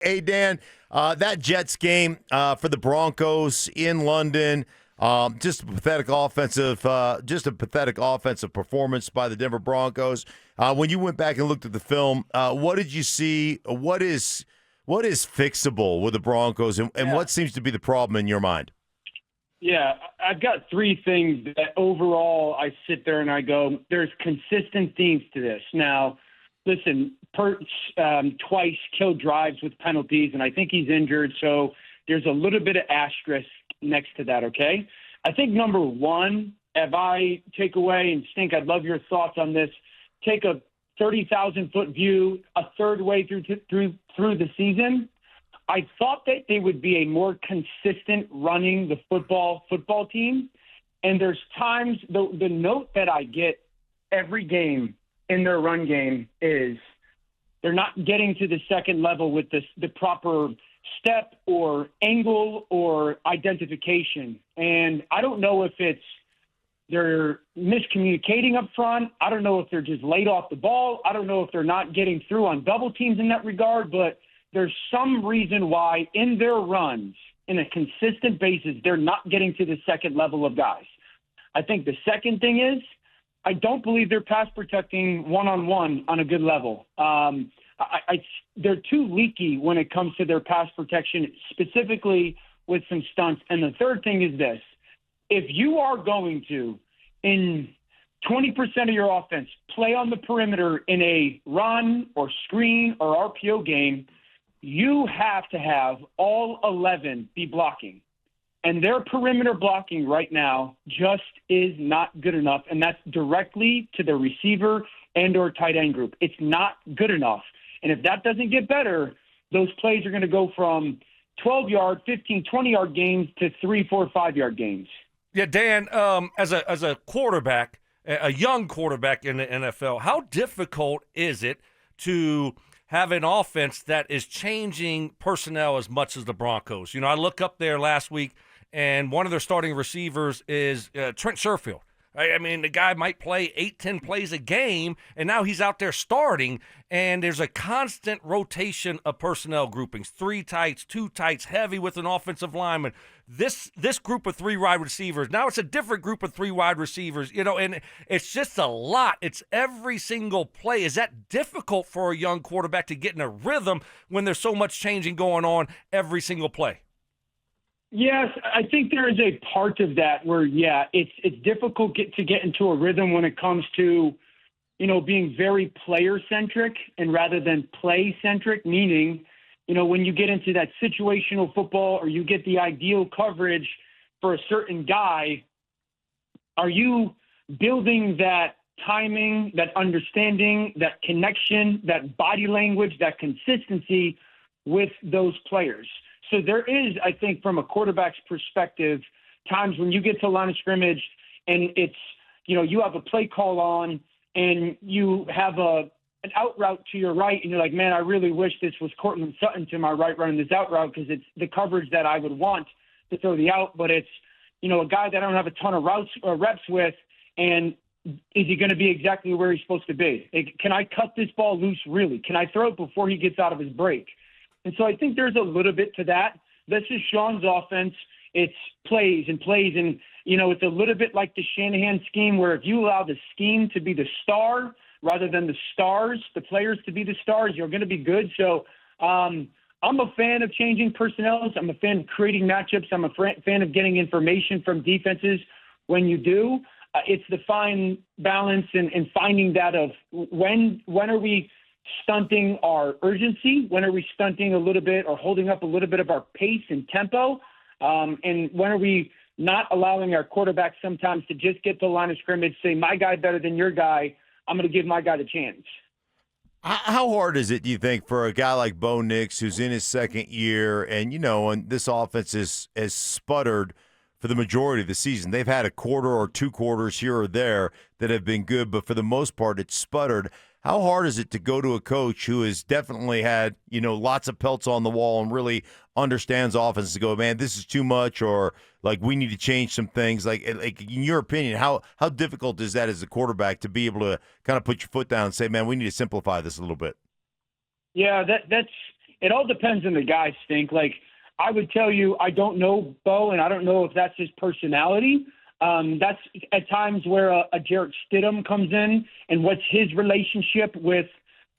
Hey, Dan, that Jets game for the Broncos in London, just a pathetic offensive performance by the Denver Broncos. When you went back and looked at the film, what did you see? What is fixable with the Broncos, and what seems to be the problem in your mind? Yeah, I've got three things that overall I sit there and I go, there's consistent themes to this. Now, listen, Pert's twice killed drives with penalties, and I think he's injured, so there's a little bit of asterisk next to that, okay? I think number one, if I take away, and Stink, I'd love your thoughts on this, take a 30,000-foot view a third way through the season, I thought that they would be a more consistent running the football team. And there's times, the note that I get every game in their run game is they're not getting to the second level with the proper step or angle or identification. And I don't know if they're miscommunicating up front. I don't know if they're just laid off the ball. I don't know if they're not getting through on double teams in that regard, but there's some reason why in their runs, in a consistent basis, they're not getting to the second level of guys. I think the second thing is I don't believe they're pass protecting one-on-one on a good level. They're too leaky when it comes to their pass protection, specifically with some stunts. And the third thing is this. If you are going to, in 20% of your offense, play on the perimeter in a run or screen or RPO game, you have to have all 11 be blocking. And their perimeter blocking right now just is not good enough, and that's directly to the receiver and or tight end group. It's not good enough. And if that doesn't get better, those plays are going to go from 12-yard, 15, 20-yard gains to 3, 4, 5-yard gains. Yeah, Dan, as a quarterback, a young quarterback in the NFL, how difficult is it to have an offense that is changing personnel as much as the Broncos? You know, I look up there last week, and one of their starting receivers is Trent Sherfield. I mean, the guy might play 8-10 plays a game, and now he's out there starting, and there's a constant rotation of personnel groupings, 3 tights, 2 tights, heavy with an offensive lineman. This group of 3 wide receivers, now it's a different group of 3 wide receivers, you know, and it's just a lot. It's every single play. Is that difficult for a young quarterback to get in a rhythm when there's so much changing going on every single play? Yes, I think there is a part of that where, yeah, it's difficult to get into a rhythm when it comes to, you know, being very player-centric and rather than play-centric, meaning, you know, when you get into that situational football or you get the ideal coverage for a certain guy, are you building that timing, that understanding, that connection, that body language, that consistency with those players? So there is, I think, from a quarterback's perspective, times when you get to line of scrimmage and it's, you know, you have a play call on and you have an out route to your right and you're like, man, I really wish this was Cortland Sutton to my right running this out route because it's the coverage that I would want to throw the out, but it's, you know, a guy that I don't have a ton of routes or reps with, and is he going to be exactly where he's supposed to be? Can I cut this ball loose really? Can I throw it before he gets out of his break? And so I think there's a little bit to that. This is Sean's offense. It's plays and plays. And, you know, it's a little bit like the Shanahan scheme where if you allow the scheme to be the star rather than the stars, the players to be the stars, you're going to be good. So I'm a fan of changing personnel. I'm a fan of creating matchups. I'm a fan of getting information from defenses when you do. It's the fine balance and finding that of when are we stunting our urgency? When are we stunting a little bit or holding up a little bit of our pace and tempo? And when are we not allowing our quarterback sometimes to just get to the line of scrimmage, say, my guy better than your guy, I'm going to give my guy the chance? How hard is it, do you think, for a guy like Bo Nix who's in his second year and, you know, and this offense has sputtered for the majority of the season? They've had a quarter or 2 quarters here or there that have been good, but for the most part it's sputtered. How hard is it to go to a coach who has definitely had, you know, lots of pelts on the wall and really understands offense to go, man, this is too much, or like we need to change some things? Like in your opinion, how difficult is that as a quarterback to be able to kind of put your foot down and say, man, we need to simplify this a little bit? Yeah, that's it all depends on the guy, Stink. Like, I would tell you, I don't know Bo, and I don't know if that's his personality. That's at times where a Jarrett Stidham comes in, and what's his relationship with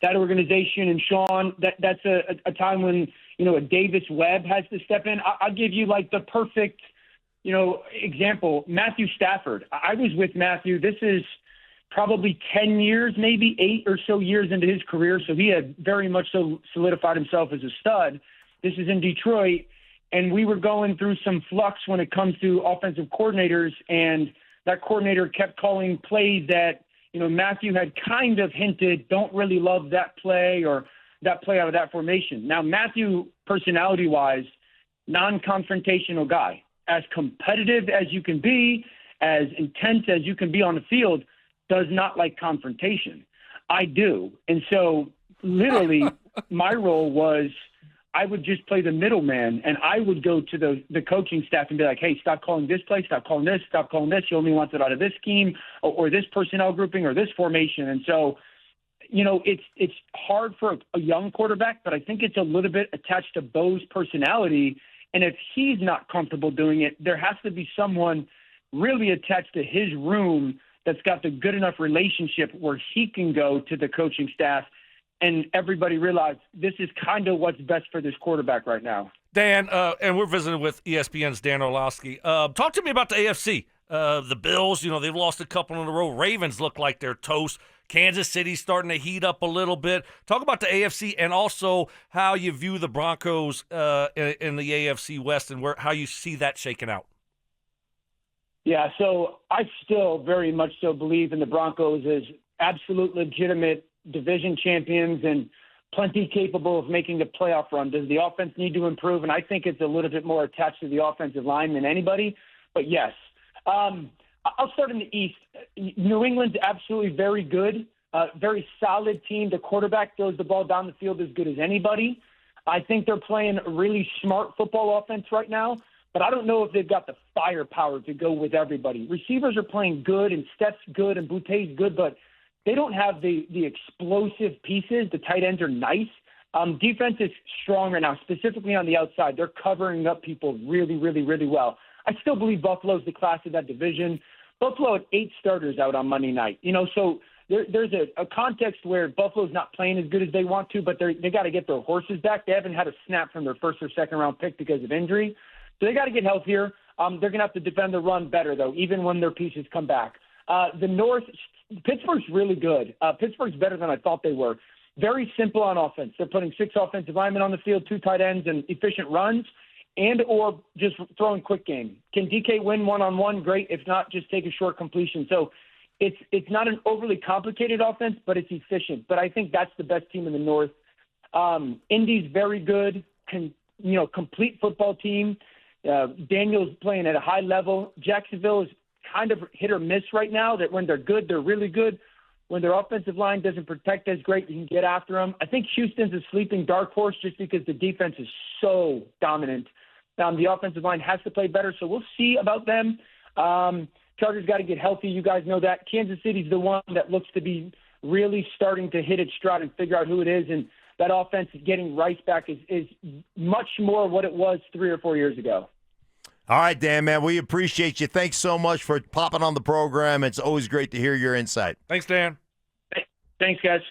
that organization and Sean. That's a time when, a Davis Webb has to step in. I'll give you like the perfect, example. Matthew Stafford. I was with Matthew. This is probably 10 years, maybe 8 or so years into his career. So he had very much so solidified himself as a stud. This is in Detroit. And we were going through some flux when it comes to offensive coordinators. And that coordinator kept calling plays that, Matthew had kind of hinted, don't really love that play or that play out of that formation. Now, Matthew, personality-wise, non-confrontational guy. As competitive as you can be, as intense as you can be on the field, does not like confrontation. I do. And so literally my role was I would just play the middleman, and I would go to the coaching staff and be like, hey, stop calling this play, stop calling this, stop calling this. You only want it out of this scheme or this personnel grouping or this formation. And so, it's hard for a young quarterback, but I think it's a little bit attached to Bo's personality. And if he's not comfortable doing it, there has to be someone really attached to his room that's got the good enough relationship where he can go to the coaching staff and everybody realize this is kind of what's best for this quarterback right now. Dan, and we're visiting with ESPN's Dan Orlovsky. Talk to me about the AFC. The Bills, they've lost a couple in a row. Ravens look like they're toast. Kansas City's starting to heat up a little bit. Talk about the AFC and also how you view the Broncos in the AFC West and how you see that shaking out. Yeah, so I still very much so believe in the Broncos as absolute legitimate division champions and plenty capable of making the playoff run. Does the offense need to improve? And I think it's a little bit more attached to the offensive line than anybody. But yes, I'll start in the East. New England's absolutely very good, very solid team. The quarterback throws the ball down the field as good as anybody. I think they're playing a really smart football offense right now, but I don't know if they've got the firepower to go with everybody. Receivers are playing good, and Steph's good, and Boute's good, but they don't have the explosive pieces. The tight ends are nice. Defense is strong right now, specifically on the outside. They're covering up people really, really, really well. I still believe Buffalo's the class of that division. Buffalo had 8 starters out on Monday night. So there's a context where Buffalo's not playing as good as they want to, but they got to get their horses back. They haven't had a snap from their first or second round pick because of injury. So they got to get healthier. They're going to have to defend the run better, though, even when their pieces come back. The North, Pittsburgh's really good. Pittsburgh's better than I thought they were. Very simple on offense. They're putting 6 offensive linemen on the field, 2 tight ends, and efficient runs, and or just throwing quick game. Can DK win one-on-one? Great. If not, just take a short completion. So it's not an overly complicated offense, but it's efficient. But I think that's the best team in the North. Indy's very good, complete football team. Daniel's playing at a high level. Jacksonville is kind of hit or miss right now, that when they're good, they're really good. When their offensive line doesn't protect as great, you can get after them. I think Houston's a sleeping dark horse just because the defense is so dominant. The offensive line has to play better, so we'll see about them. Chargers got to get healthy. You guys know that. Kansas City's the one that looks to be really starting to hit its stride and figure out who it is, and that offense getting Rice back is much more what it was 3 or 4 years ago. All right, Dan, man, we appreciate you. Thanks so much for popping on the program. It's always great to hear your insight. Thanks, Dan. Thanks, guys.